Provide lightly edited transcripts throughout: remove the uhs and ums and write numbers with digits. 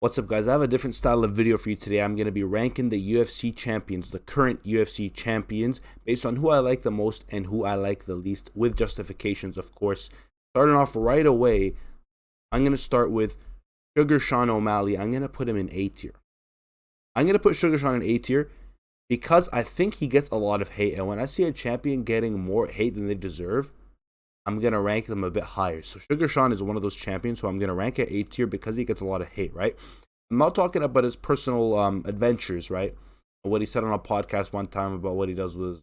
What's up, guys? I have a different style of video for you today. I'm going to be ranking the UFC champions, the current UFC champions, based on who I like the most and who I like the least, with justifications, of course. Starting off right away, I'm going to start with Sugar Sean O'Malley. I'm going to put him in A tier. I'm going to put Sugar Sean in A tier because I think he gets a lot of hate. And when I see a champion getting more hate than they deserve, I'm going to rank them a bit higher. So Sugar Sean is one of those champions who I'm going to rank at A tier because he gets a lot of hate, right? I'm not talking about his personal adventures, right? What he said on a podcast one time about what he does with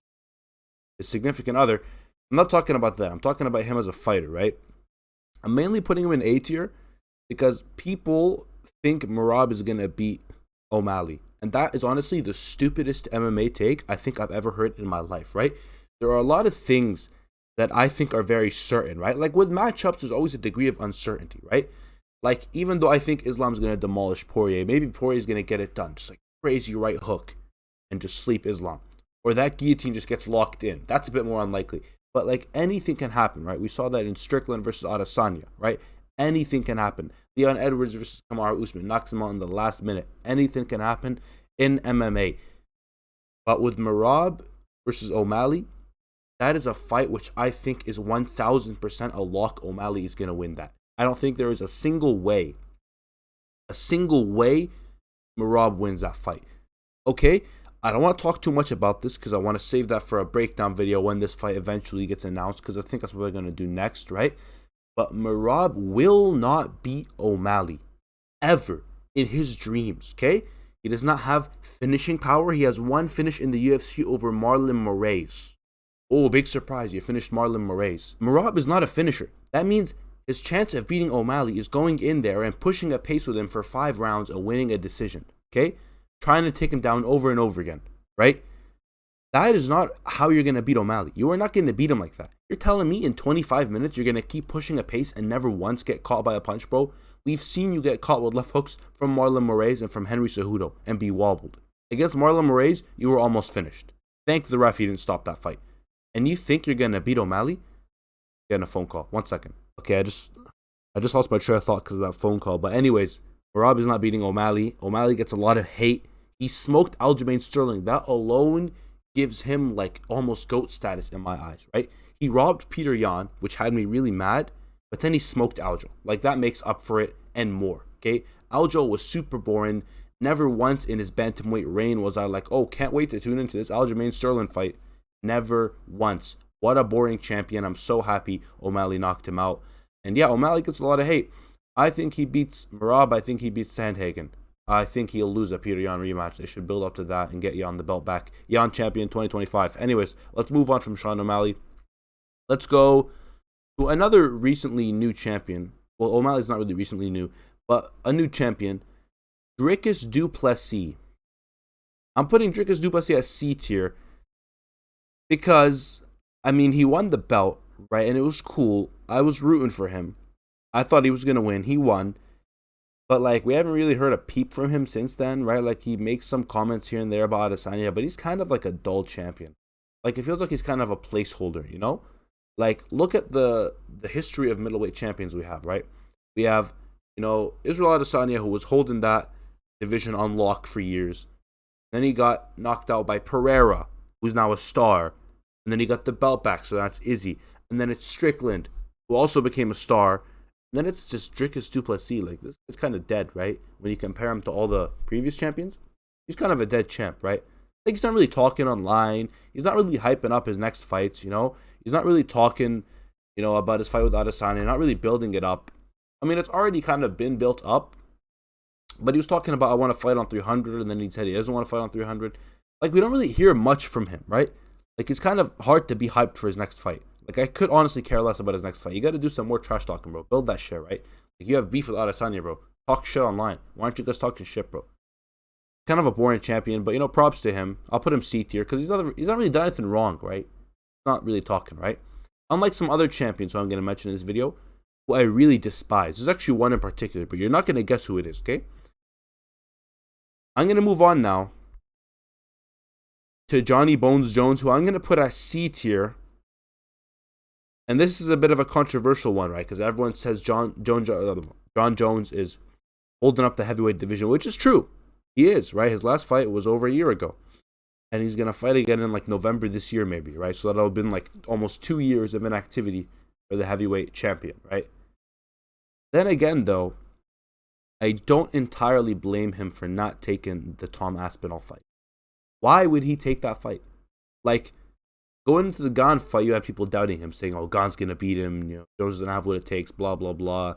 his significant other. I'm not talking about that. I'm talking about him as a fighter, right? I'm mainly putting him in A tier because people think Merab is going to beat O'Malley. And that is honestly the stupidest MMA take I think I've ever heard in my life, right? There are a lot of things that I think are very certain, right? Like with matchups, there's always a degree of uncertainty, right? Like, even though I think Islam's going to demolish Poirier, maybe Poirier's going to get it done. Just like crazy right hook and just sleep Islam. Or that guillotine just gets locked in. That's a bit more unlikely. But like anything can happen, right? We saw that in Strickland versus Adesanya, right? Anything can happen. Leon Edwards versus Kamaru Usman knocks him out in the last minute. Anything can happen in MMA. But with Merab versus O'Malley, that is a fight which I think is 1000% a lock. O'Malley is going to win that. I don't think there is a single way Merab wins that fight. Okay, I don't want to talk too much about this because I want to save that for a breakdown video when this fight eventually gets announced, because I think that's what we're going to do next, right? But Merab will not beat O'Malley ever in his dreams, okay? He does not have finishing power. He has one finish in the UFC over Marlon Moraes. Oh, big surprise, you finished Marlon Moraes. Merab is not a finisher. That means his chance of beating O'Malley is going in there and pushing a pace with him for 5 rounds and winning a decision, okay? Trying to take him down over and over again, right? That is not how you're going to beat O'Malley. You are not going to beat him like that. You're telling me in 25 minutes you're going to keep pushing a pace and never once get caught by a punch, bro? We've seen you get caught with left hooks from Marlon Moraes and from Henry Cejudo and be wobbled. Against Marlon Moraes, you were almost finished. Thank the ref he didn't stop that fight. And you think you're going to beat O'Malley? Getting a phone call. 1 second. Okay, I just lost my train of thought because of that phone call. But anyways, Merab is not beating O'Malley. O'Malley gets a lot of hate. He smoked Aljamain Sterling. That alone gives him like almost GOAT status in my eyes, right? He robbed Peter Yan, which had me really mad, but then he smoked Aljo. Like, that makes up for it and more, okay? Aljo was super boring. Never once in his bantamweight reign was I like, oh, can't wait to tune into this Aljamain Sterling fight. Never once. What a boring champion. I'm so happy O'Malley knocked him out. And yeah, O'Malley gets a lot of hate. I think he beats Merab. I think he beats Sandhagen. I think he'll lose a Peter Yan rematch. They should build up to that and get Yan the belt back. Yan champion 2025. Anyways, let's move on from Sean O'Malley. Let's go to another recently new champion. Well, O'Malley's not really recently new, but a new champion. Dricus du Plessis. I'm putting Dricus du Plessis at C tier because, I mean, he won the belt, right? And it was cool. I was rooting for him. I thought he was going to win. He won. But, like, we haven't really heard a peep from him since then, right? Like, he makes some comments here and there about Adesanya, but he's kind of like a dull champion. Like, it feels like he's kind of a placeholder, you know? Like, look at the history of middleweight champions we have, right? We have, you know, Israel Adesanya, who was holding that division on lock for years. Then he got knocked out by Pereira, who's now a star. And then he got the belt back, so that's Izzy. And then it's Strickland, who also became a star. And then it's just Dricus du Plessis. Like, this is kind of dead, right? When you compare him to all the previous champions, he's kind of a dead champ, right? Like, he's not really talking online. He's not really hyping up his next fights, you know? He's not really talking, you know, about his fight with Adesanya, not really building it up. I mean, it's already kind of been built up. But he was talking about, I want to fight on 300, and then he said he doesn't want to fight on 300. Like, we don't really hear much from him, right? Like, it's kind of hard to be hyped for his next fight. Like, I could honestly care less about his next fight. You got to do some more trash talking, bro. Build that shit, right? Like, you have beef with Adesanya, bro. Talk shit online. Why aren't you guys talking shit, bro? Kind of a boring champion, but, you know, props to him. I'll put him C tier because he's not really done anything wrong, right? Not really talking, right? Unlike some other champions who I'm going to mention in this video, who I really despise. There's actually one in particular, but you're not going to guess who it is, okay? I'm going to move on now to Johnny Bones Jones, who I'm going to put at C tier. And this is a bit of a controversial one, right? Because everyone says John Jones is holding up the heavyweight division, which is true. He is, right? His last fight was over a year ago. And he's going to fight again in like November this year, maybe, right? So that'll have been like almost 2 years of inactivity for the heavyweight champion, right? Then again, though, I don't entirely blame him for not taking the Tom Aspinall fight. Why would he take that fight? Like, going into the Gane fight, you have people doubting him, saying, oh, Gane's going to beat him, you know, Jones doesn't have what it takes, blah, blah, blah. And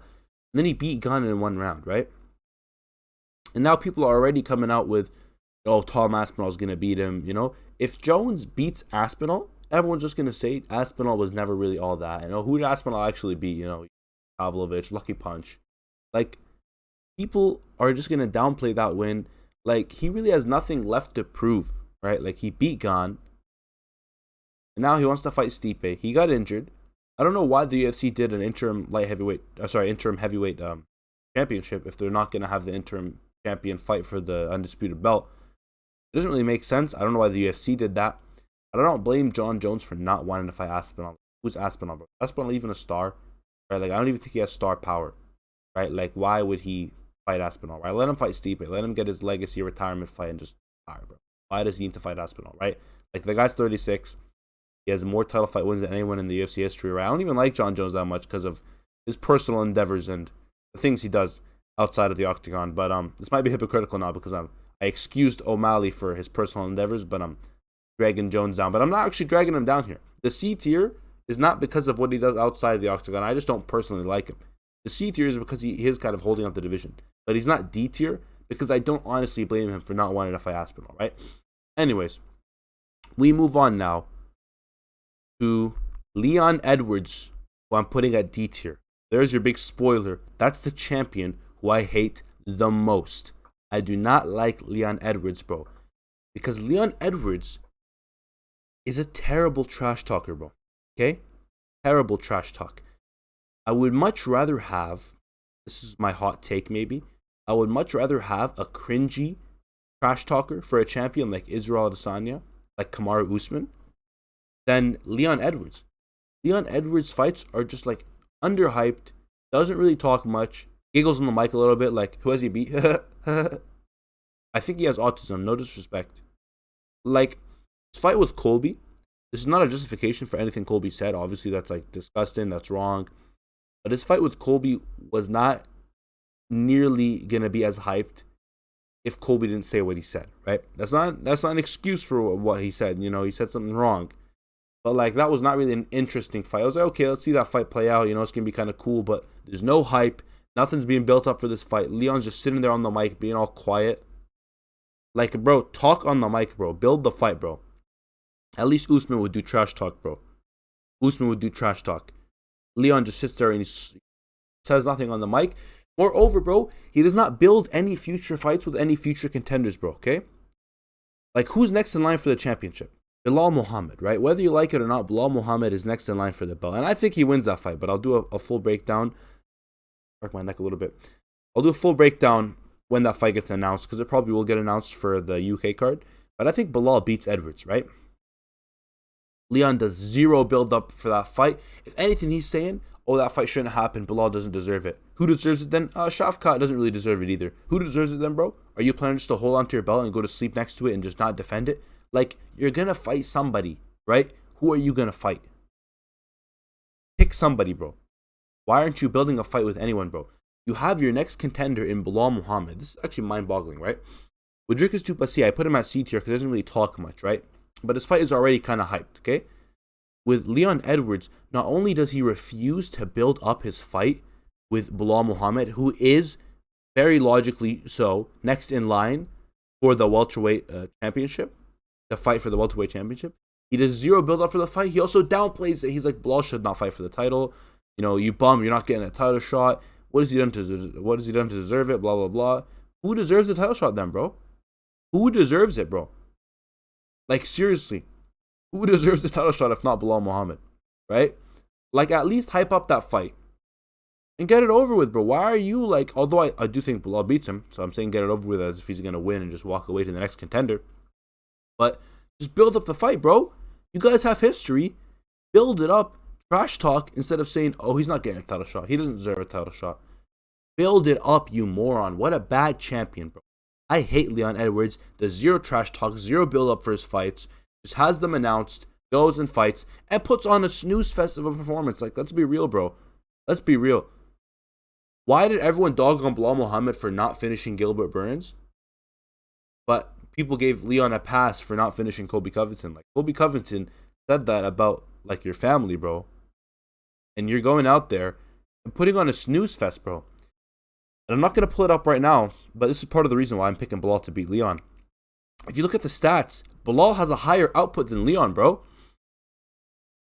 then he beat Gane in 1 round, right? And now people are already coming out with, oh, Tom Aspinall's going to beat him, you know? If Jones beats Aspinall, everyone's just going to say Aspinall was never really all that. You know, who did Aspinall actually beat? You know, Pavlovich, Lucky Punch. Like, people are just going to downplay that win. Like, he really has nothing left to prove, right? Like, he beat Gane. And now he wants to fight Stipe. He got injured. I don't know why the UFC did an interim heavyweight championship if they're not going to have the interim champion fight for the undisputed belt. It doesn't really make sense. I don't know why the UFC did that. I don't blame John Jones for not wanting to fight Aspinall. Who's Aspinall, bro? Aspinall even a star, right? Like, I don't even think he has star power, right? Like, why would he fight Aspinall, right? Let him fight Stipe. Let him get his legacy retirement fight and just retire, bro. Why does he need to fight Aspinall, right? Like, the guy's 36. He has more title fight wins than anyone in the UFC history, right? I don't even like John Jones that much because of his personal endeavors and the things he does outside of the octagon. But this might be hypocritical now because I excused O'Malley for his personal endeavors, but I'm dragging Jones down. But I'm not actually dragging him down here. The C tier is not because of what he does outside the octagon. I just don't personally like him. The C tier is because he is kind of holding up the division. But he's not D tier because I don't honestly blame him for not wanting to fight Aspinall, right? Anyways, we move on now to Leon Edwards, who I'm putting at D tier. There's your big spoiler. That's the champion who I hate the most. I do not like Leon Edwards, bro. Because Leon Edwards is a terrible trash talker, bro. Okay? Terrible trash talk. I would much rather have, this is my hot take maybe, I would much rather have a cringy trash talker for a champion like Israel Adesanya, like Kamaru Usman, than Leon Edwards. Leon Edwards' fights are just like underhyped, doesn't really talk much, giggles on the mic a little bit, like, who has he beat? I think he has autism, no disrespect. Like, his fight with Colby, this is not a justification for anything Colby said. Obviously, that's like disgusting, that's wrong. But his fight with Colby was not nearly gonna be as hyped if Colby didn't say what he said, right? That's not an excuse for what he said. You know, he said something wrong. But, like, that was not really an interesting fight. I was like, okay, let's see that fight play out. You know, it's going to be kind of cool, but there's no hype. Nothing's being built up for this fight. Leon's just sitting there on the mic, being all quiet. Like, bro, talk on the mic, bro. Build the fight, bro. At least Usman would do trash talk, bro. Usman would do trash talk. Leon just sits there and he says nothing on the mic. Moreover, bro, he does not build any future fights with any future contenders, bro, okay? Like, who's next in line for the championship? Bilal Muhammad, right? Whether you like it or not, Bilal Muhammad is next in line for the belt. And I think he wins that fight, but I'll do a full breakdown. Mark my neck a little bit. I'll do a full breakdown when that fight gets announced, because it probably will get announced for the UK card. But I think Bilal beats Edwards, right? Leon does zero build-up for that fight. If anything, he's saying, oh, that fight shouldn't happen. Bilal doesn't deserve it. Who deserves it then? Shafkat doesn't really deserve it either. Who deserves it then, bro? Are you planning just to hold on to your belt and go to sleep next to it and just not defend it? Like, you're going to fight somebody, right? Who are you going to fight? Pick somebody, bro. Why aren't you building a fight with anyone, bro? You have your next contender in Bilal Muhammad. This is actually mind-boggling, right? With Dricus du Plessis, I put him at C tier because he doesn't really talk much, right? But his fight is already kind of hyped, okay? With Leon Edwards, not only does he refuse to build up his fight with Bilal Muhammad, who is, very logically so, next in line for the welterweight championship, the fight for the welterweight championship. He does zero build up for the fight. He also downplays it. He's like, Bilal should not fight for the title. You know, you bum, you're not getting a title shot. What has he done to deserve it? Blah, blah, blah. Who deserves the title shot then, bro? Who deserves it, bro? Like, seriously. Who deserves the title shot if not Bilal Muhammad? Right? Like, at least hype up that fight. And get it over with, bro. Why are you like, although I do think Bilal beats him, so I'm saying get it over with as if he's going to win and just walk away to the next contender. But just build up the fight, bro. You guys have history. Build it up. Trash talk instead of saying, oh, he's not getting a title shot. He doesn't deserve a title shot. Build it up, you moron. What a bad champion, bro. I hate Leon Edwards. Does zero trash talk, zero build up for his fights. Just has them announced, goes and fights, and puts on a snooze fest of a performance. Like, let's be real, bro. Let's be real. Why did everyone dog on Bilal Muhammad for not finishing Gilbert Burns? But people gave Leon a pass for not finishing Colby Covington. Like, Colby Covington said that about, like, your family, bro. And you're going out there and putting on a snooze fest, bro. And I'm not going to pull it up right now, but this is part of the reason why I'm picking Bilal to beat Leon. If you look at the stats, Bilal has a higher output than Leon, bro.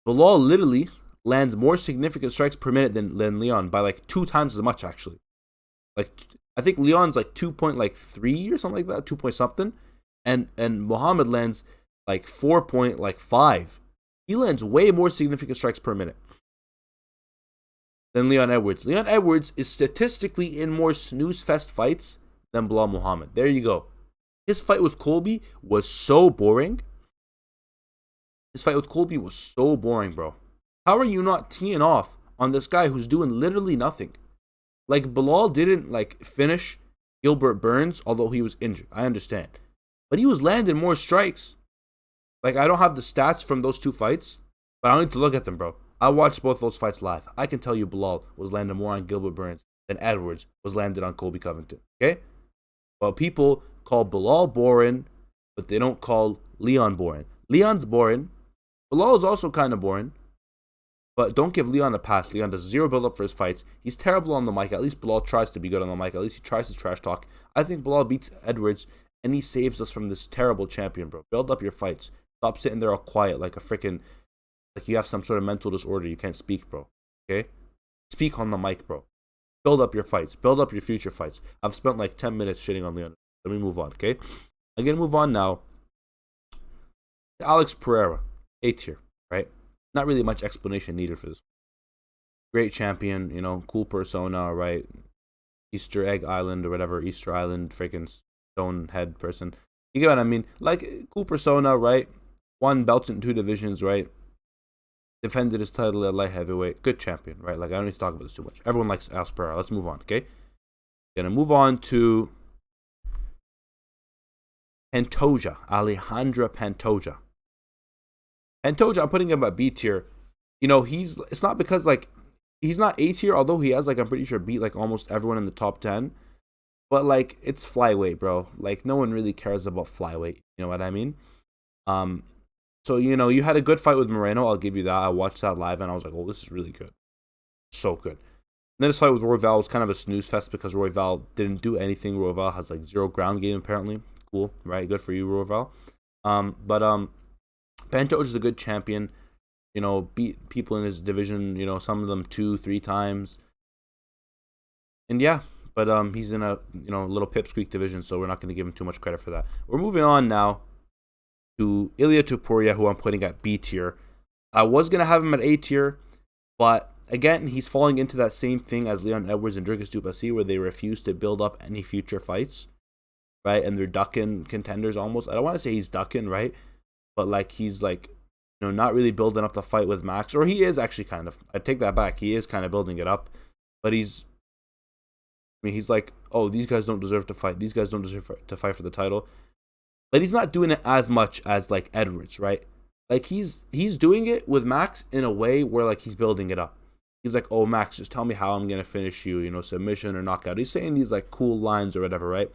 Bilal literally lands more significant strikes per minute than Leon by like 2 times as much, actually. Like, I think Leon's like 2.3 or something like that, 2 point something. And Muhammad lands like 4.5. He lands way more significant strikes per minute than Leon Edwards. Leon Edwards is statistically in more snooze fest fights than Bilal Muhammad. There you go. His fight with Colby was so boring. Bro. How are you not teeing off on this guy who's doing literally nothing? Like, Bilal didn't, like, finish Gilbert Burns, although he was injured. I understand. But he was landing more strikes. Like, I don't have the stats from those 2 fights, but I don't need to look at them, bro. I watched both those fights live. I can tell you Bilal was landing more on Gilbert Burns than Edwards was landed on Colby Covington. Okay? Well, people call Bilal boring, but they don't call Leon boring. Leon's boring. Bilal is also kind of boring. But don't give Leon a pass. Leon does zero build up for his fights. He's terrible on the mic. At least Bilal tries to be good on the mic. At least he tries to trash talk. I think Bilal beats Edwards, and he saves us from this terrible champion, bro. Build up your fights. Stop sitting there all quiet like a freaking, like you have some sort of mental disorder. You can't speak, bro. Okay? Speak on the mic, bro. Build up your fights. Build up your future fights. I've spent like 10 minutes shitting on Leon. Let me move on, okay? I'm going to move on now. Alex Pereira, A tier, right? Not really much explanation needed for this. Great champion, you know, cool persona, right? Easter Egg Island or whatever, Easter Island, freaking stone head person. You get what I mean? Like, cool persona, right? Won belts in 2 divisions, right? Defended his title at light heavyweight. Good champion, right? Like, I don't need to talk about this too much. Everyone likes Alex Pereira. Let's move on, okay? Gonna move on to Pantoja, Alejandra Pantoja. Pantoja, I'm putting him at B tier. You know, it's not because, like, he's not A tier, although he has, like, I'm pretty sure beat, like, almost everyone in the top 10. But, like, it's flyweight, bro. Like, no one really cares about flyweight. You know what I mean? So, you know, you had a good fight with Moreno. I'll give you that. I watched that live, and I was like, oh, this is really good. So good. And then his fight with Royval was kind of a snooze fest because Royval didn't do anything. Royval has, like, 0 ground game, apparently. Cool, right? Good for you, Royval. Pantoja is a good champion. You know, beat people in his division, you know, some of them 2-3 times. And yeah, but he's in a, you know, little pipsqueak division, so we're not going to give him too much credit for that. We're moving on now to Ilia Topuria, who I'm putting at B tier. I was going to have him at A tier, but again, he's falling into that same thing as Leon Edwards and Dricus du Plessis, where they refuse to build up any future fights, right? And they're ducking contenders almost. I don't want to say he's ducking, right? But, like, he's, like, you know, not really building up the fight with Max. Or he is actually kind of. I take that back. He is kind of building it up. But he's like, oh, these guys don't deserve to fight. These guys don't deserve to fight for the title. But he's not doing it as much as, like, Edwards, right? Like, he's doing it with Max in a way where, like, he's building it up. He's like, oh, Max, just tell me how I'm going to finish you, you know, submission or knockout. He's saying these, like, cool lines or whatever, right?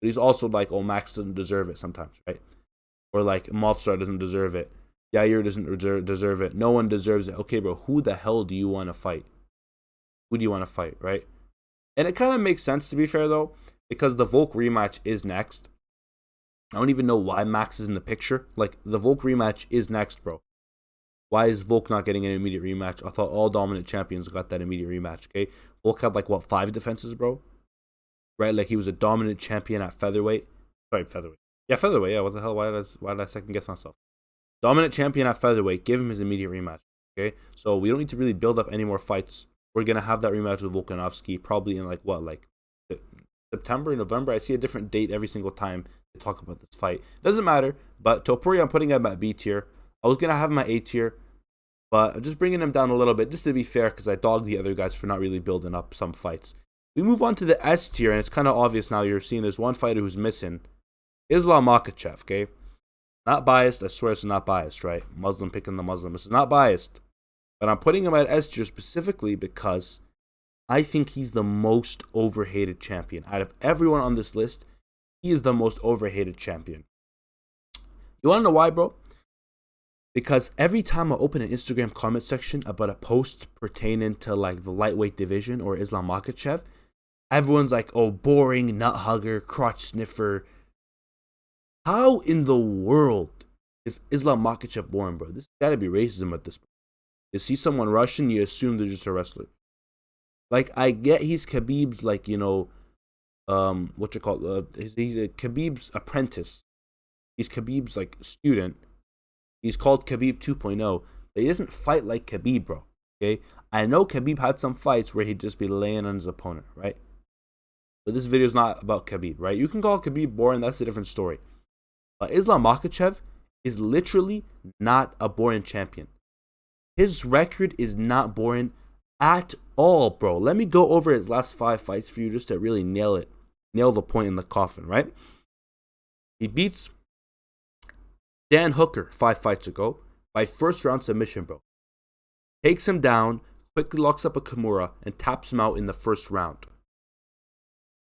But he's also like, oh, Max doesn't deserve it sometimes, right? Or, like, Mofsar doesn't deserve it. Yair doesn't deserve it. No one deserves it. Okay, bro, who the hell do you want to fight? Who do you want to fight, right? And it kind of makes sense, to be fair, though, because the Volk rematch is next. I don't even know why Max is in the picture. Like, the Volk rematch is next, bro. Why is Volk not getting an immediate rematch? I thought all dominant champions got that immediate rematch, okay? Volk had, like, what, 5 defenses, bro? Right? Like, he was a dominant champion at featherweight. Sorry, featherweight. Yeah, featherweight. Yeah, what the hell? Why did I second guess myself? Dominant champion at featherweight. Give him his immediate rematch. Okay, so we don't need to really build up any more fights. We're gonna have that rematch with Volkanovski probably in like September, November. I see a different date every single time to talk about this fight. Doesn't matter. But Topuria, I'm putting him at B tier. I was gonna have him at A tier, but I'm just bringing him down a little bit just to be fair because I dogged the other guys for not really building up some fights. We move on to the S tier, and it's kind of obvious now. You're seeing there's one fighter who's missing. Islam Makhachev, okay? Not biased. I swear it's not biased, right? Muslim picking the Muslim. This is not biased. But I'm putting him at S tier specifically because I think he's the most overhated champion. Out of everyone on this list, he is the most overhated champion. You want to know why, bro? Because every time I open an Instagram comment section about a post pertaining to like the lightweight division or Islam Makhachev, everyone's like, oh, boring, nut hugger, crotch sniffer. How in the world is Islam Makhachev boring, bro? This gotta be racism at this point. You see someone Russian, you assume they're just a wrestler. Like, I get he's Khabib's, like, he's a Khabib's apprentice. He's Khabib's, like, student. He's called Khabib 2.0, but he doesn't fight like Khabib, bro, okay? I know Khabib had some fights where he'd just be laying on his opponent, right? But this video is not about Khabib, right? You can call Khabib boring, that's a different story. But Islam Makhachev is literally not a boring champion. His record is not boring at all, bro. Let me go over his last 5 fights for you just to really nail the point in the coffin, right? He beats Dan Hooker 5 fights ago by first round submission, bro. Takes him down, quickly locks up a Kimura, and taps him out in the first round.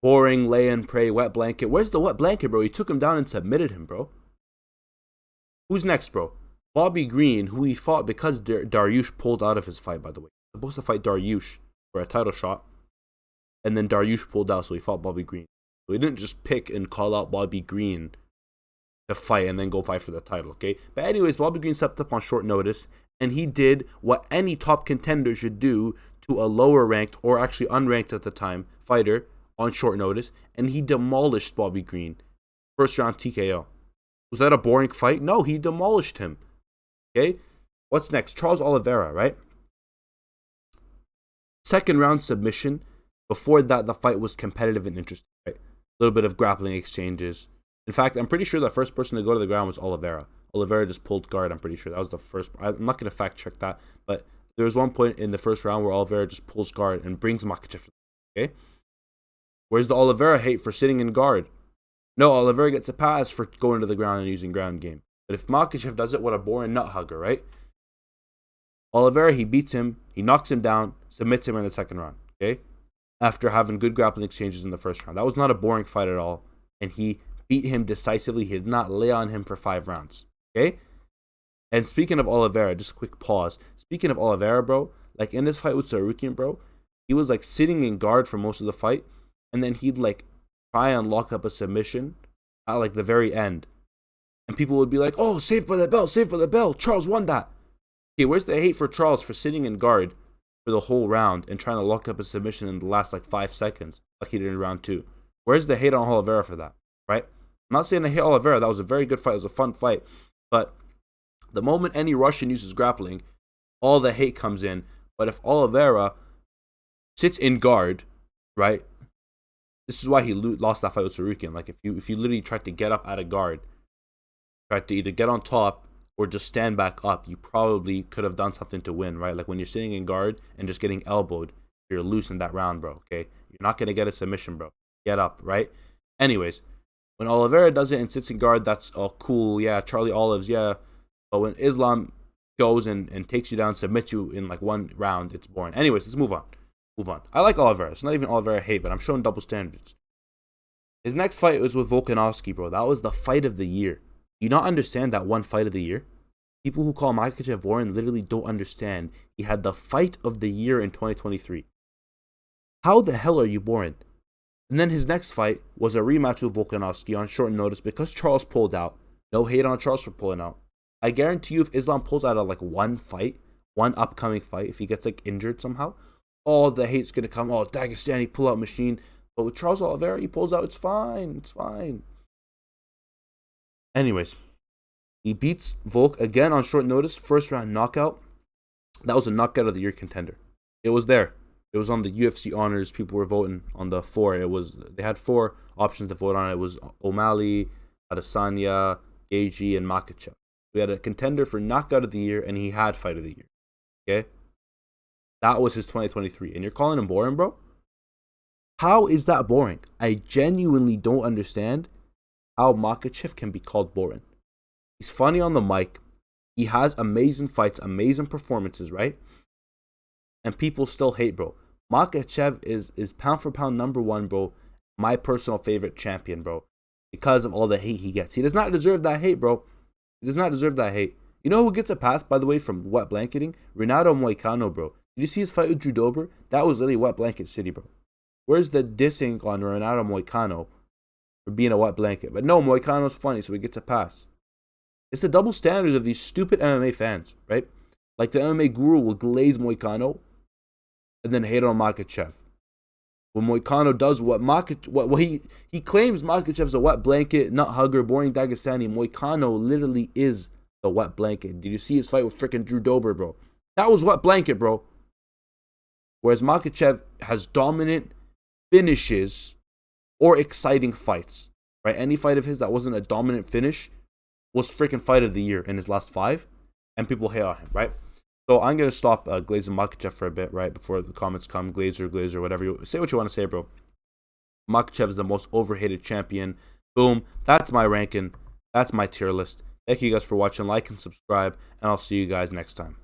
Boring, lay and pray, wet blanket. Where's the wet blanket, bro? He took him down and submitted him, bro. Who's next, bro? Bobby Green, who he fought because Dariush pulled out of his fight, by the way. He was supposed to fight Dariush for a title shot, and then Dariush pulled out, so he fought Bobby Green. So he didn't just pick and call out Bobby Green to fight and then go fight for the title, okay? But anyways, Bobby Green stepped up on short notice, and he did what any top contender should do to a lower ranked, or actually unranked at the time, fighter on short notice, and he demolished Bobby Green. First round TKO. Was that a boring fight? No, he demolished him. Okay? What's next? Charles Oliveira, right? Second round submission. Before that, the fight was competitive and interesting, right? A little bit of grappling exchanges. In fact, I'm pretty sure the first person to go to the ground was Oliveira. Oliveira just pulled guard, I'm pretty sure. That was the first. I'm not going to fact check that, but there was one point in the first round where Oliveira just pulls guard and brings Makhachev. Okay? Where's the Oliveira hate for sitting in guard? No, Oliveira gets a pass for going to the ground and using ground game. But if Makhachev does it, what a boring nut hugger, right? Oliveira, he beats him, he knocks him down, submits him in the second round, okay? After having good grappling exchanges in the first round. That was not a boring fight at all. And he beat him decisively. He did not lay on him for 5 rounds, okay? And speaking of Oliveira, just a quick pause. Speaking of Oliveira, bro, like in this fight with Sarukian, bro, he was like sitting in guard for most of the fight. And then he'd like try and lock up a submission at like the very end. And people would be like, oh, save for the bell, save for the bell. Charles won that. Okay, where's the hate for Charles for sitting in guard for the whole round and trying to lock up a submission in the last like 5 seconds like he did in round 2? Where's the hate on Oliveira for that, right? I'm not saying I hate Oliveira. That was a very good fight. It was a fun fight. But the moment any Russian uses grappling, all the hate comes in. But if Oliveira sits in guard, right? This is why he lost that fight with Sarukian. Like, if you literally tried to get up out of guard, tried to either get on top or just stand back up, you probably could have done something to win, right? Like, when you're sitting in guard and just getting elbowed, you're loose in that round, bro, okay? You're not going to get a submission, bro. Get up, right? Anyways, when Oliveira does it and sits in guard, that's cool. Yeah, Charlie Olives, yeah. But when Islam goes and takes you down, submits you in, like, 1 round, it's boring. Anyways, let's move on. I like Oliveira. It's not even Oliveira hate, but I'm showing double standards. His next fight was with Volkanovski, bro. That was the fight of the year. You not understand that one fight of the year? People who call Makhachev boring literally don't understand. He had the fight of the year in 2023. How the hell are you boring? And then his next fight was a rematch with Volkanovski on short notice because Charles pulled out. No hate on Charles for pulling out. I guarantee you if Islam pulls out of like one upcoming fight, if he gets like injured somehow, all the hate's going to come. Oh, Dagestani pull-out machine. But with Charles Oliveira, he pulls out. It's fine. It's fine. Anyways, he beats Volk again on short notice. First round knockout. That was a knockout of the year contender. It was there. It was on the UFC honors. People were voting on the 4. They had 4 options to vote on. It was O'Malley, Adesanya, Gaethje, and Makhachev. We had a contender for knockout of the year, and he had fight of the year. Okay? That was his 2023. And you're calling him boring, bro? How is that boring? I genuinely don't understand how Makhachev can be called boring. He's funny on the mic. He has amazing fights, amazing performances, right? And people still hate, bro. Makhachev is pound for pound #1, bro. My personal favorite champion, bro. Because of all the hate he gets. He does not deserve that hate, bro. He does not deserve that hate. You know who gets a pass, by the way, from wet blanketing? Renato Moicano, bro. Did you see his fight with Drew Dober? That was literally wet blanket city, bro. Where's the dissing on Renato Moicano for being a wet blanket? But no, Moicano's funny, so he gets a pass. It's the double standards of these stupid MMA fans, right? Like the MMA guru will glaze Moicano and then hate on Makhachev. When Moicano does what he claims Makhachev's a wet blanket, nut hugger, boring Dagestani. Moicano literally is the wet blanket. Did you see his fight with freaking Drew Dober, bro? That was wet blanket, bro. Whereas Makhachev has dominant finishes or exciting fights, right? Any fight of his that wasn't a dominant finish was freaking fight of the year in his last 5, and people hate on him, right? So I'm going to stop glazing Makhachev for a bit, right, before the comments come. Glazer, whatever. Say what you want to say, bro. Makhachev is the most overhated champion. Boom. That's my ranking. That's my tier list. Thank you guys for watching. Like and subscribe, and I'll see you guys next time.